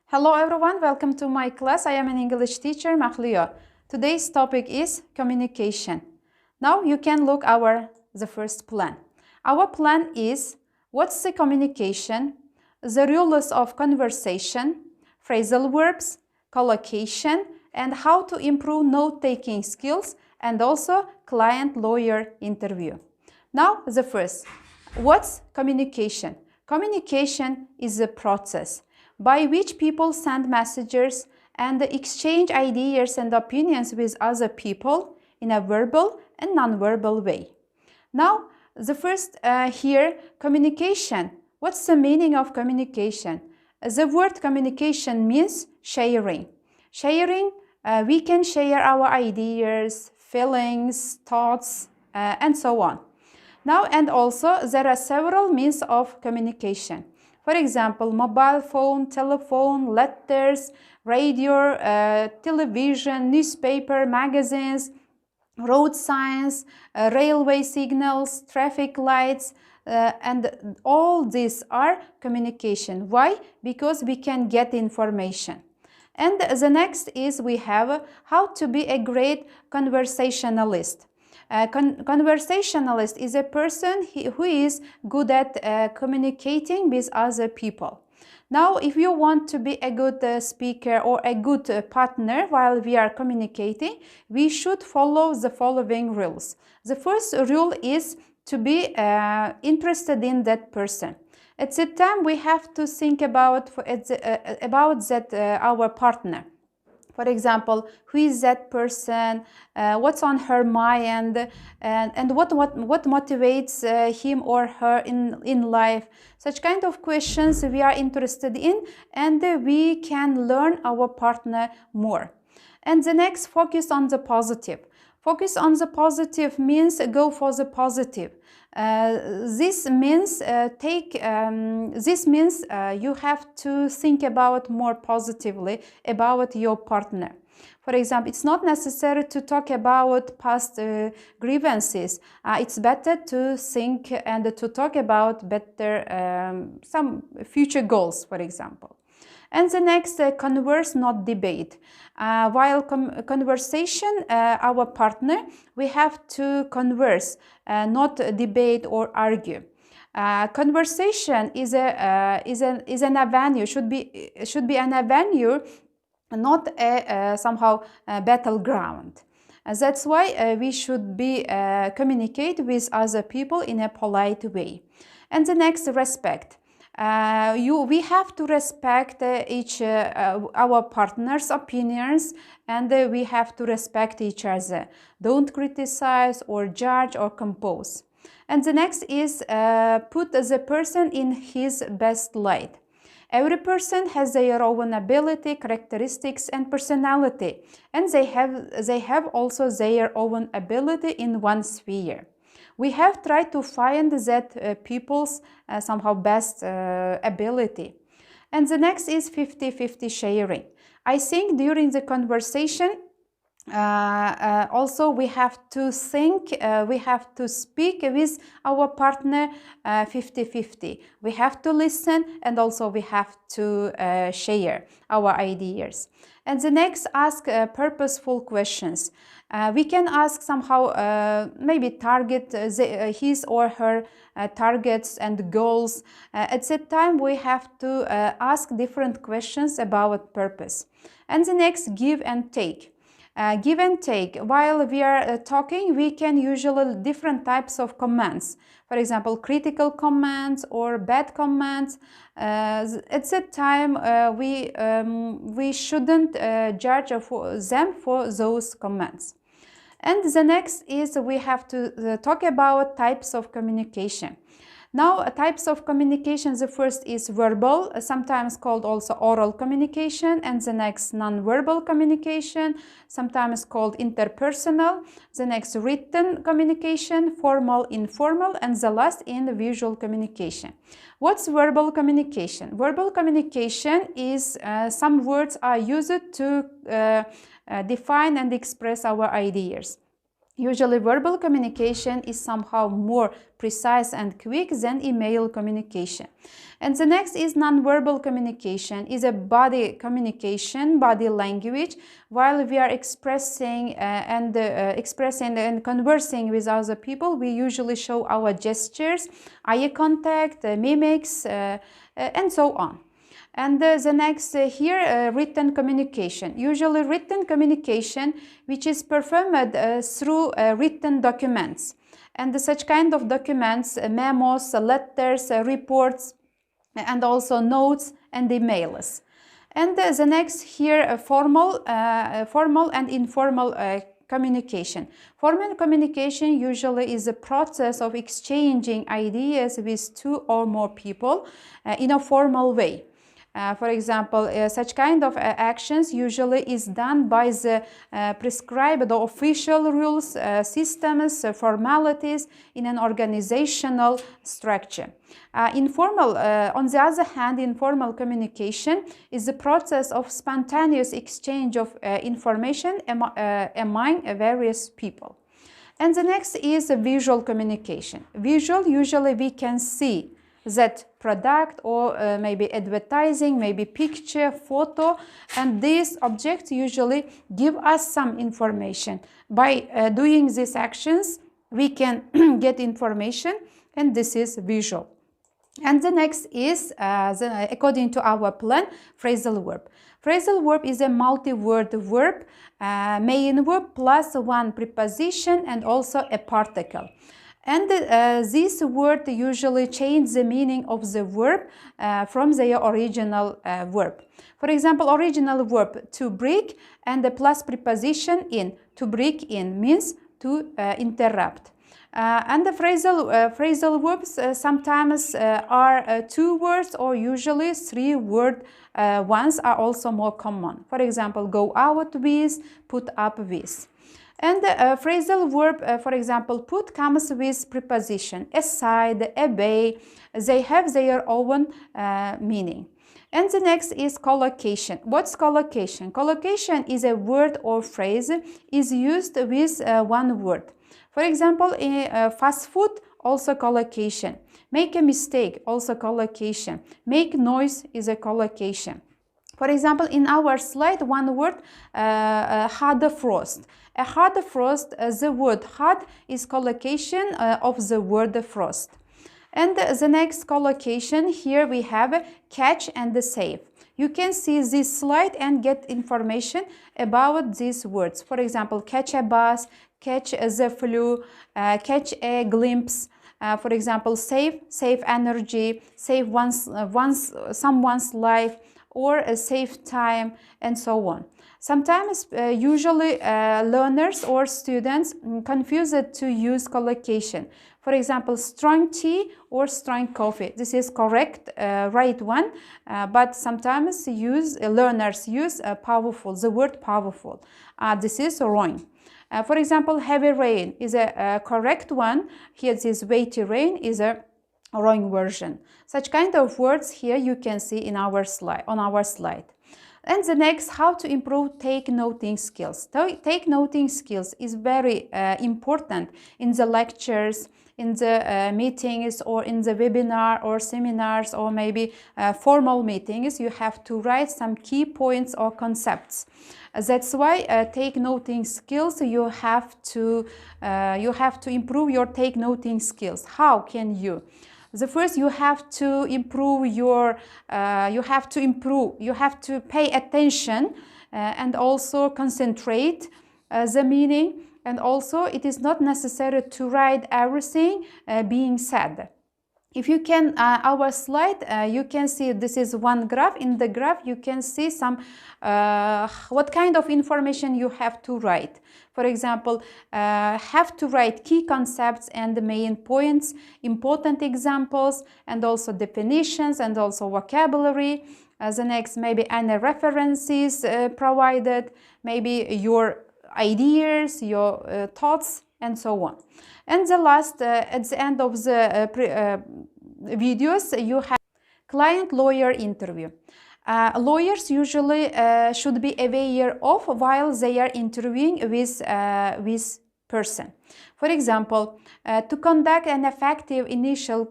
Hello everyone, welcome to my class. I am an English teacher, Maxliyo. Today's topic is communication. Now you can look the first plan. Our plan is what's the communication, the rules of conversation, phrasal verbs, collocation, and how to improve note-taking skills, and also client-lawyer interview. Now the first, what's communication? Communication is a process by which people send messages and exchange ideas and opinions with other people in a verbal and non-verbal way. Now, the first here, communication. What's the meaning of communication? The word communication means sharing. Sharing, we can share our ideas, feelings, thoughts, and so on. Now, and also there are several means of communication. For example, mobile phone, telephone, letters, radio, television, newspaper, magazines, road signs, railway signals, traffic lights, and all these are communication. Why? Because we can get information. And the next is we have how to be a great conversationalist. Conversationalist is a person who is good at communicating with other people. Now, if you want to be a good speaker or a good partner while we are communicating, we should follow the following rules. The first rule is to be interested in that person. At the time, we have to think about our partner. For example, who is that person, what's on her mind, and what motivates him or her in life. Such kind of questions we are interested in, and we can learn our partner more. And the next, focus on the positive. Focus on the positive means go for the positive. This means you have to think about more positively about your partner. For example, it's not necessary to talk about past grievances. It's better to think and to talk about better some future goals, for example. And the next, converse, not debate. While conversation, our partner, we have to converse, not debate or argue. Conversation is an avenue, should be an avenue, not a somehow a battleground. That's why we should be communicate with other people in a polite way. And the next, respect. We have to respect our partner's opinions, and we have to respect each other. Don't criticize or judge or compose. And the next is put the person in his best light. Every person has their own ability, characteristics, and personality, and they have also their own ability in one sphere. We have tried to find that people's somehow best ability. And the next is 50-50 sharing. I think during the conversation, also we have to think, we have to speak with our partner 50-50. We have to listen, and also we have to share our ideas. And the next, ask purposeful questions. We can ask somehow, maybe target his or her targets and goals. At that time, we have to ask different questions about purpose. And the next, give and take. Give and take. While we are talking, we can usually different types of comments. For example, critical comments or bad comments. At that time, we shouldn't judge them for those comments. And the next is we have to talk about types of communication. Now, types of communication, the first is verbal, sometimes called also oral communication, and the next non-verbal communication, sometimes called interpersonal, the next written communication, formal, informal, and the last in visual communication. What's verbal communication? Verbal communication is some words are used to define and express our ideas. Usually verbal communication is somehow more precise and quick than email communication. And the next is nonverbal communication, is a body communication, body language. While we are expressing and conversing with other people, we usually show our gestures, eye contact, mimics, and so on. And the next here, written communication. Usually written communication, which is performed through written documents. And such kind of documents, memos, letters, reports, and also notes and emails. And the next here, formal and informal communication. Formal communication usually is a process of exchanging ideas with two or more people in a formal way. For example, such kind of actions usually is done by the prescribed official rules, systems, formalities in an organizational structure. Informal, on the other hand, informal communication is the process of spontaneous exchange of information among various people. And the next is visual communication. Visual, usually we can see that product or maybe advertising, maybe picture, photo, and these objects usually give us some information. By doing these actions, we can get information, and this is visual. And the next is, according to our plan, phrasal verb. Phrasal verb is a multi-word verb, main verb plus one preposition and also a particle. And this word usually change the meaning of the verb from their original verb. For example, original verb to break and the plus preposition in. To break in means to interrupt. And the phrasal verbs sometimes are two words or usually three word ones are also more common. For example, go out with, put up with. And the phrasal verb, for example, put comes with preposition, aside, obey. They have their own meaning. And the next is collocation. What's collocation? Collocation is a word or phrase is used with one word. For example, in fast food, also collocation. Make a mistake, also collocation. Make noise is a collocation. For example, in our slide, one word, hard frost. A hard frost, the word hard is collocation of the word frost. And the next collocation, here we have catch and save. You can see this slide and get information about these words. For example, catch a bus, catch the flu, catch a glimpse. For example, save energy, save someone's life, or save time, and so on. Sometimes, usually, learners or students confuse it to use collocation. For example, strong tea or strong coffee. This is correct, right one, but sometimes learners use powerful, the word powerful. This is wrong. For example, heavy rain is a correct one. Here, this weighty rain is a wrong version. Such kind of words here you can see in our slide, on our slide. And the next, how to improve take-noting skills. Take-noting skills is very important in the lectures, in the meetings, or in the webinar or seminars, or maybe formal meetings. You have to write some key points or concepts. That's why take-noting skills, you have to improve your take-noting skills. How can you? The first, you have to improve your, you have to pay attention and also concentrate the meaning. And also, it is not necessary to write everything being said. If you can, our slide, you can see this is one graph. In the graph, you can see some, what kind of information you have to write. For example, have to write key concepts and the main points, important examples, and also definitions, and also vocabulary. The next, maybe any references provided, maybe your ideas, your thoughts, and so on. And the last, at the end of the videos, you have client-lawyer interview. Lawyers usually should be aware of while they are interviewing with person. For example, to conduct an effective initial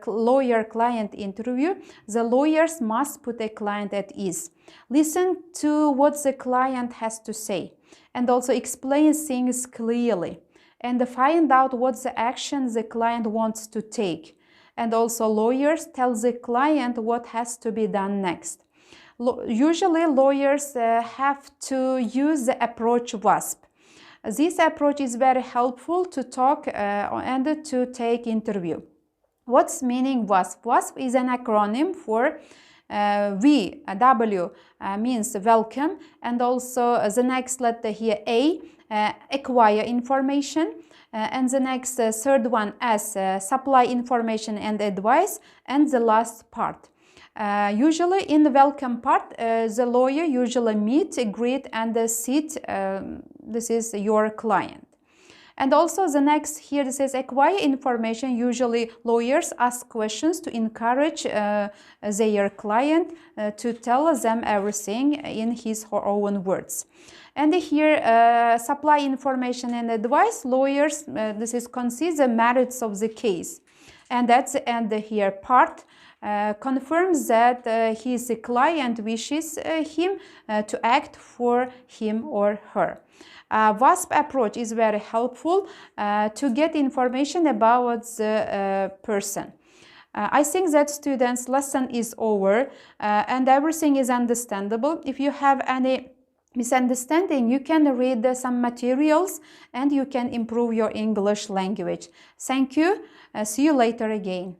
lawyer-client interview, the lawyers must put a client at ease. Listen to what the client has to say and also explain things clearly, and find out what the action the client wants to take. And also lawyers tell the client what has to be done next. Usually lawyers have to use the approach WASP. This approach is very helpful to talk and to take interview. What's meaning WASP? WASP is an acronym for W means welcome, and also the next letter here A, acquire information, and the next third one S, supply information and advice, and the last part. Usually in the welcome part, the lawyer usually meet, greet, and sit. This is your client. And also the next here, this says acquire information. Usually lawyers ask questions to encourage their client to tell them everything in his or her own words. And here, supply information and advice. Lawyers, this is consider the merits of the case. And that's the end here part. Confirms that his client wishes him to act for him or her. WASP approach is very helpful to get information about the person. I think that students' lesson is over and everything is understandable. If you have any misunderstanding, you can read some materials and you can improve your English language. Thank you. See you later again.